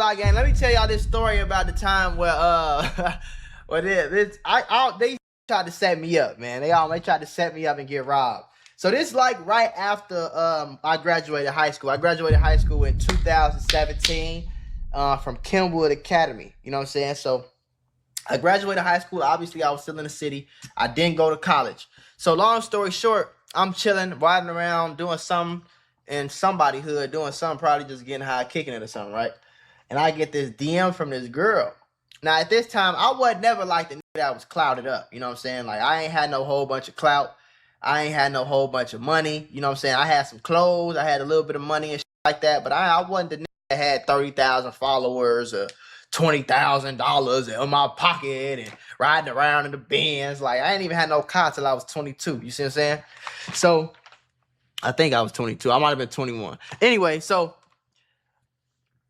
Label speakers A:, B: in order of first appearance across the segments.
A: Mula gang. Let me tell y'all this story about the time where they tried to set me up, man. They tried to set me up and get robbed. So this like right after I graduated high school. I graduated high school in 2017 from Kenwood Academy. You know what I'm saying? So I graduated high school. Obviously, I was still in the city. I didn't go to college. So long story short, I'm chilling, riding around, doing something in somebody hood, doing something, probably just getting high, kicking it or something, right? And I get this DM from this girl. Now, at this time, I wasn't never like the nigga that was clouded up. You know what I'm saying? Like, I ain't had no whole bunch of clout. I ain't had no whole bunch of money. You know what I'm saying? I had some clothes. I had a little bit of money and shit like that. But I wasn't the nigga that had 30,000 followers or $20,000 in my pocket and riding around in the Benz. Like, I ain't even had no car till I was 22. You see what I'm saying? So, I think I was 22. I might have been 21. Anyway, so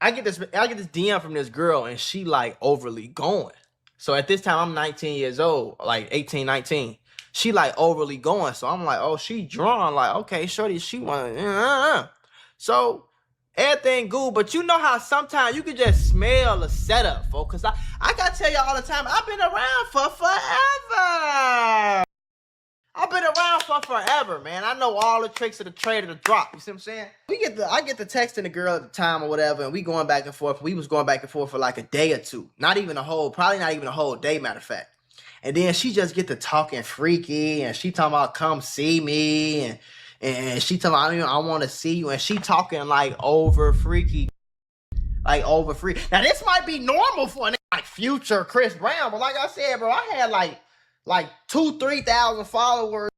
A: I get this DM from this girl, and she like overly going. So at this time, I'm 19 years old, like 18, 19. She like overly going. So I'm like, oh, she drawn. Like, okay, shorty, she want. So everything good, but you know how sometimes you can just smell a setup, folks. Cause I gotta tell you all the time, I've been around for forever. I've been around for forever, man. I know all the tricks of the trade of the drop. You see what I'm saying? I get the texting the girl at the time or whatever, and we going back and forth. We was going back and forth for like a day or two. Probably not even a whole day, matter of fact. And then she just get to talking freaky, and she talking about come see me, and she talking about I want to see you, and she talking like over freaky. Like over free. Now this might be normal for a nigga like Future, Chris Brown, but like I said, bro, I had like 2,000-3,000 followers.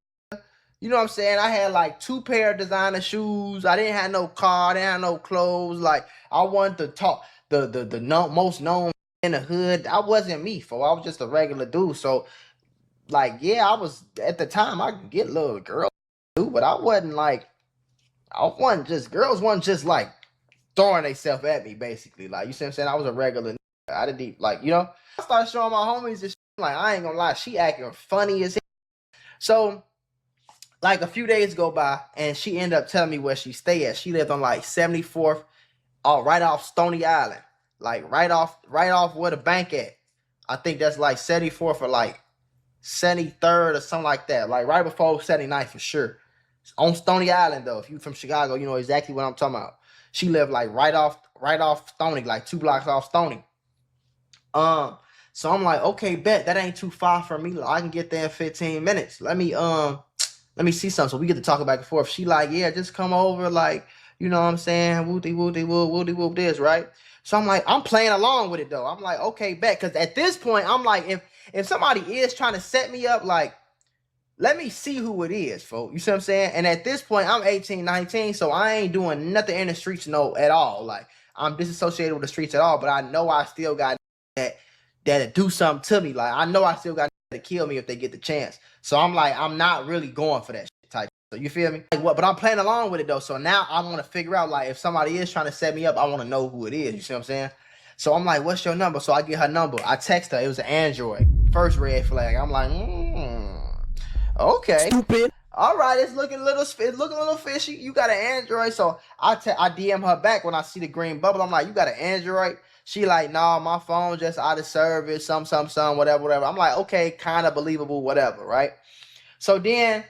A: You know what I'm saying? I had like 2 pair of designer shoes. I didn't have no car. I didn't have no clothes. Like I wanted to talk the most known in the hood. I wasn't me, for I was just a regular dude. So like, yeah, I was at the time I could get little girls too, but girls wasn't just like throwing themselves at me, basically. Like, you see what I'm saying? I was a regular nigga. I didn't even, like, you know, I started showing my homies this shit. Like, I ain't gonna lie, she acting funny as hell. So, like, a few days go by, and she ended up telling me where she stay at. She lived on, like, 74th, right off Stony Island. Like, right off where the bank at. I think that's, like, 74th or, like, 73rd or something like that. Like, right before 79th for sure. On Stony Island, though. If you from Chicago, you know exactly what I'm talking about. She lived, like, right off Stony, like, 2 blocks off Stony. So I'm like, okay, bet that ain't too far from me. Like, I can get there in 15 minutes. Let me see something. So we get to talking back and forth. She like, yeah, just come over, like, you know what I'm saying? Woody whoop this, right? So I'm like, I'm playing along with it though. I'm like, okay, bet. Cause at this point, I'm like, if somebody is trying to set me up, like, let me see who it is, folks. You see what I'm saying? And at this point, I'm 18, 19, so I ain't doing nothing in the streets at all. Like, I'm disassociated with the streets at all, but I know I still got that do something to me. Like, I know I still got to kill me if they get the chance. So I'm like, I'm not really going for that shit type. So you feel me? Like what? But I'm playing along with it though. So now I want to figure out, like, if somebody is trying to set me up, I want to know who it is. You see what I'm saying? So I'm like, what's your number? So I get her number. I text her. It was an Android. First red flag. I'm like, okay. Stupid. All right, it's looking a little fishy. You got an Android. So I DM her back when I see the green bubble. I'm like, you got an Android? She like, nah, my phone just out of service, some, whatever. I'm like, okay, kind of believable, whatever, right? So then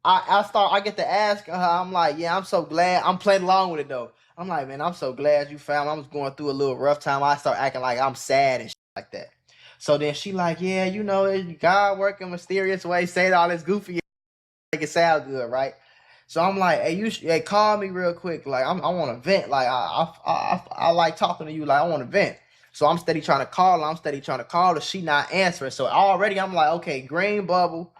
A: I get to ask her, I'm like, yeah, I'm so glad. I'm playing along with it though. I'm like, man, I'm so glad you found me. I was going through a little rough time. I start acting like I'm sad and shit like that. So then she like, yeah, you know, God working mysterious ways, saying all this goofy, make it sound good, right? So I'm like, hey, call me real quick. Like, I want to vent. Like, I like talking to you. Like, I want to vent. So I'm steady trying to call her. She not answering. So already I'm like, okay, green bubble,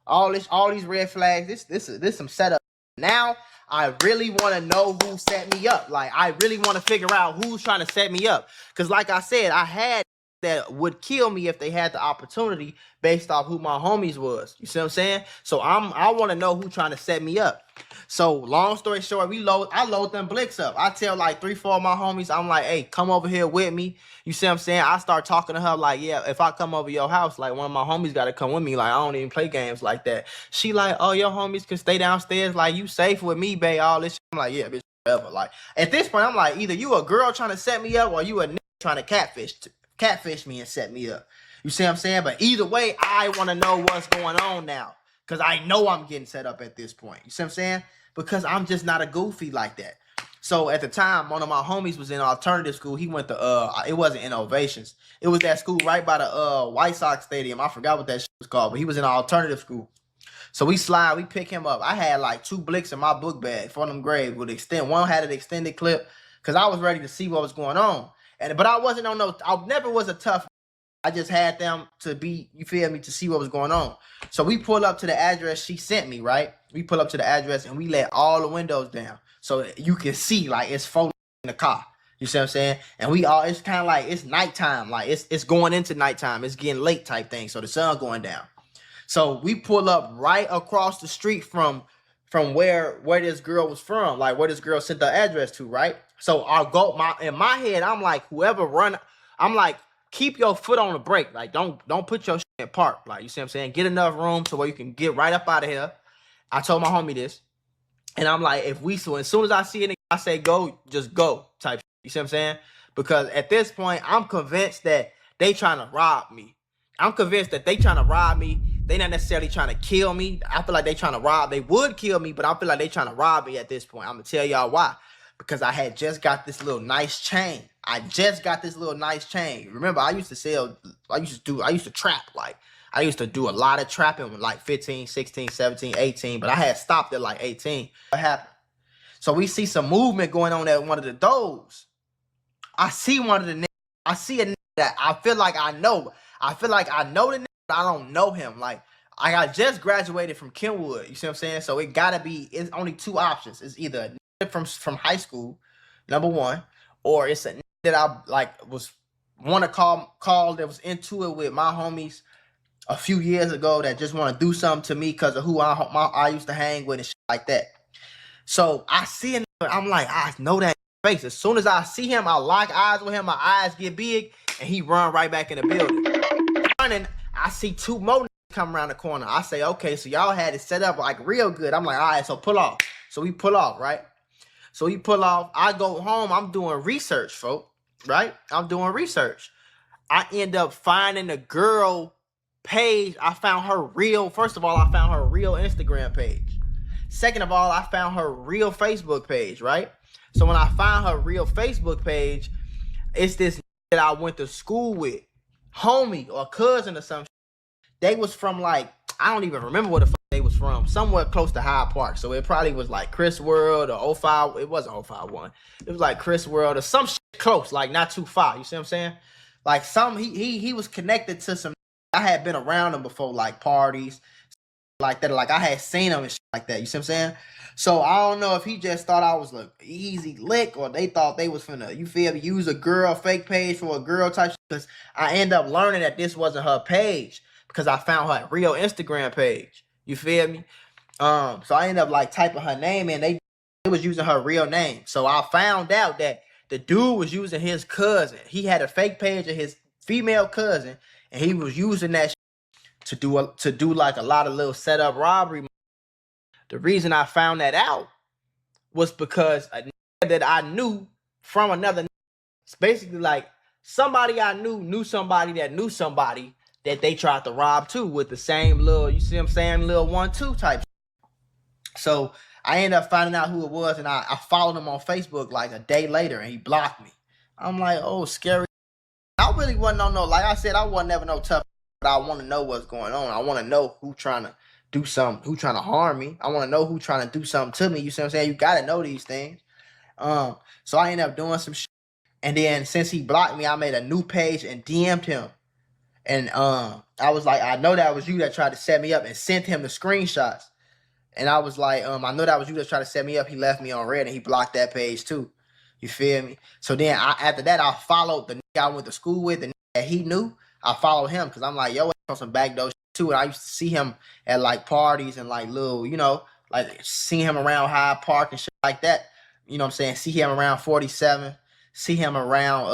A: all these red flags. This some setup. Now I really want to know who set me up. Like, I really want to figure out who's trying to set me up. Because like I said, I had that would kill me if they had the opportunity based off who my homies was. You see what I'm saying? So I want to know who trying to set me up. So long story short, I load them blicks up. I tell like 3-4 of my homies, I'm like, hey, come over here with me. You see what I'm saying? I start talking to her like, yeah, if I come over your house, like one of my homies got to come with me. Like, I don't even play games like that. She like, oh, your homies can stay downstairs. Like, you safe with me, babe, all this shit. I'm like, yeah, bitch, whatever. Like at this point, I'm like, either you a girl trying to set me up or you a nigga trying to catfish me and set me up. You see what I'm saying? But either way, I want to know what's going on now. Because I know I'm getting set up at this point. You see what I'm saying? Because I'm just not a goofy like that. So at the time, one of my homies was in alternative school. He went to, it wasn't Innovations. It was that school right by the White Sox Stadium. I forgot what that shit was called, but he was in an alternative school. So we pick him up. I had like 2 blicks in my book bag for them grades with one had an extended clip because I was ready to see what was going on. But I wasn't on I never was a tough. I just had them to be, you feel me, to see what was going on. So we pull up to the address she sent me, right? We pull up to the address and we let all the windows down. So you can see like it's 4 in the car. You see what I'm saying? And it's kind of like it's nighttime. Like it's going into nighttime. It's getting late type thing. So the sun going down. So we pull up right across the street from where this girl was from, like where this girl sent the address to, right? So in my head, I'm like, I'm like, keep your foot on the brake. Like, don't put your shit in park. Like, you see what I'm saying? Get enough room so where you can get right up out of here. I told my homie this. And I'm like, as soon as I see it, I say go, just go type shit. You see what I'm saying? Because at this point, I'm convinced that they trying to rob me. I'm convinced that they trying to rob me. They not necessarily trying to kill me. I feel like they trying to rob. They would kill me, but I feel like they trying to rob me at this point. I'm going to tell y'all why. Because I had just got this little nice chain. Remember, I used to trap. Like, I used to do a lot of trapping with like 15, 16, 17, 18. But I had stopped at like 18. What happened? So we see some movement going on at one of the doors. I see one of the niggas. I see a nigga that I feel like I know. I feel like I know the nigga, but I don't know him. Like, I got just graduated from Kenwood. You see what I'm saying? So it gotta be, it's only 2 options. It's either a nigga from high school, number 1, or it's a nigga that I like want to call that was into it with my homies a few years ago that just want to do something to me because of who I used to hang with and shit like that. So I see him, I'm like, I know that face. As soon as I see him, I lock eyes with him, my eyes get big, and he run right back in the building. Running, I see 2 more niggas come around the corner. I say, okay, so y'all had it set up like real good. I'm like, all right, so pull off. So we pull off, right? So we pull off. I go home. I'm doing research, folks, right? I'm doing research. I end up finding a girl page. I found her real. First of all, I found her real Instagram page. Second of all, I found her real Facebook page, right? So when I found her real Facebook page, it's this that I went to school with, homie or cousin or something. They was from like, I don't even remember where the fuck they was from. Somewhere close to Hyde Park. So it probably was like Chris World or 05. It wasn't 051. It was like Chris World or some shit close, like not too far. You see what I'm saying? Like he was connected to some. I had been around him before, like parties like that. Like I had seen him and shit like that. You see what I'm saying? So I don't know if he just thought I was an easy lick or they thought they was finna, you feel me, use a girl fake page for a girl type shit. Because I end up learning that this wasn't her page because I found her real Instagram page. You feel me? So I ended up like typing her name in. They was using her real name. So I found out that the dude was using his cousin. He had a fake page of his female cousin, and he was using that to do like a lot of little setup robbery. The reason I found that out was because a nigga that I knew from another nigga, it's basically like somebody I knew somebody that knew somebody that they tried to rob too with the same little, you see what I'm saying, little 1-2 type. So I ended up finding out who it was, and I followed him on Facebook like a day later, and he blocked me. I'm like, oh, scary. I really wasn't on no, like I said, I wasn't never no tough, but I want to know what's going on. I want to know who trying to do something, who trying to harm me. I want to know who trying to do something to me. You see what I'm saying? You got to know these things. So I ended up doing some shit. And then since he blocked me, I made a new page and DM'd him. And I was like, I know that was you that tried to set me up, and sent him the screenshots. And I was like, I know that was you that tried to set me up. He left me on red and he blocked that page too. You feel me? So then after that, I followed the nigga I went to school with, the nigga that he knew. I followed him because I'm like, yo, on some backdoor shit too. And I used to see him at like parties and like little, you know, like see him around Hyde Park and shit like that. You know what I'm saying? See him around 47. See him around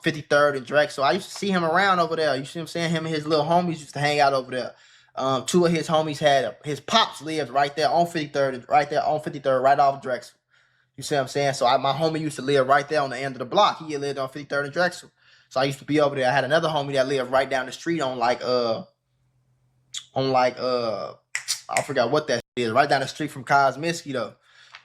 A: 53rd and Drake. So I used to see him around over there. You see what I'm saying? Him and his little homies used to hang out over there. 2 of his homies had his pops lived right there on 53rd, right off Drexel. You see what I'm saying? So my homie used to live right there on the end of the block. He lived on 53rd and Drexel. So I used to be over there. I had another homie that lived right down the street on I forgot what that is, right down the street from Cosmiskey though.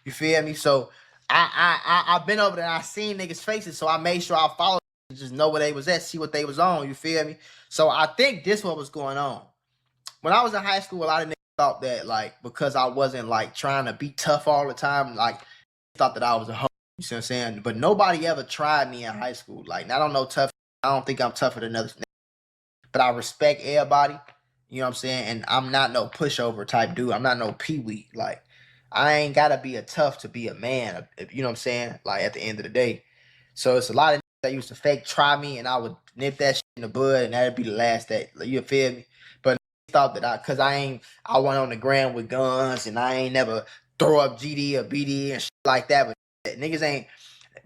A: You feel me? So I've been over there and I seen niggas' faces, so I made sure I followed them, just know where they was at, see what they was on. You feel me? So I think this what was going on. When I was in high school, a lot of niggas thought that like because I wasn't like trying to be tough all the time, like thought that I was a hoe. You see what I'm saying? But nobody ever tried me in high school. Like I don't know tough. I don't think I'm tougher than others. But I respect everybody. You know what I'm saying? And I'm not no pushover type dude. I'm not no peewee. Like, I ain't gotta be a tough to be a man. You know what I'm saying? Like, at the end of the day. So it's a lot of that used to fake try me, and I would nip that shit in the bud, and that'd be the last day. You feel me? But thought that I went on the ground with guns, and I ain't never throw up GD or BD and shit like that. But niggas ain't.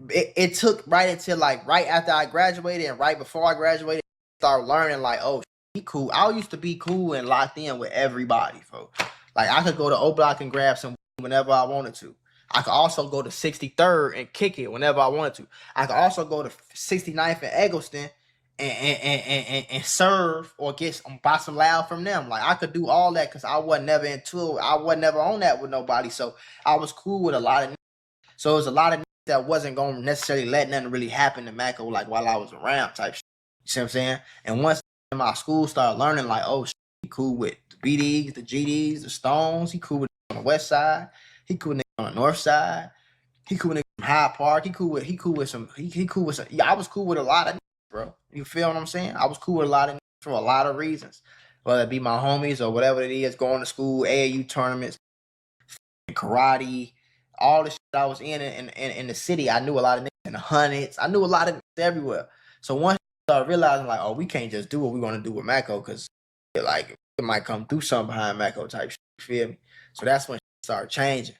A: It took right until like right after I graduated and right before I graduated, start learning like, oh, he cool. I used to be cool and locked in with everybody, folks. Like I could go to O Block and grab some whenever I wanted to. I could also go to 63rd and kick it whenever I wanted to. I could also go to 69th and Eggleston and serve or buy some loud from them. Like I could do all that because I wasn't never into it. I wasn't never on that with nobody. So I was cool with a lot of. So it was a lot of that wasn't gonna necessarily let nothing really happen to Mako like while I was around type shit. You see what I'm saying? And once my school started learning like, oh, he cool with the BDs, the GDs, the Stones. He cool with on the west side. He cool with on the north side. He cool with from Hyde Park. He cool with some. Yeah, I was cool with a lot of bro. You feel what I'm saying? I was cool with a lot of for a lot of reasons, whether it be my homies or whatever it is, going to school, AAU tournaments, karate. All the shit I was in the city, I knew a lot of niggas in the hundreds. I knew a lot of niggas everywhere. So once I started realizing, like, oh, we can't just do what we're gonna do with Mako, because like it might come through something behind Mako type shit. You feel me? So that's when shit started changing.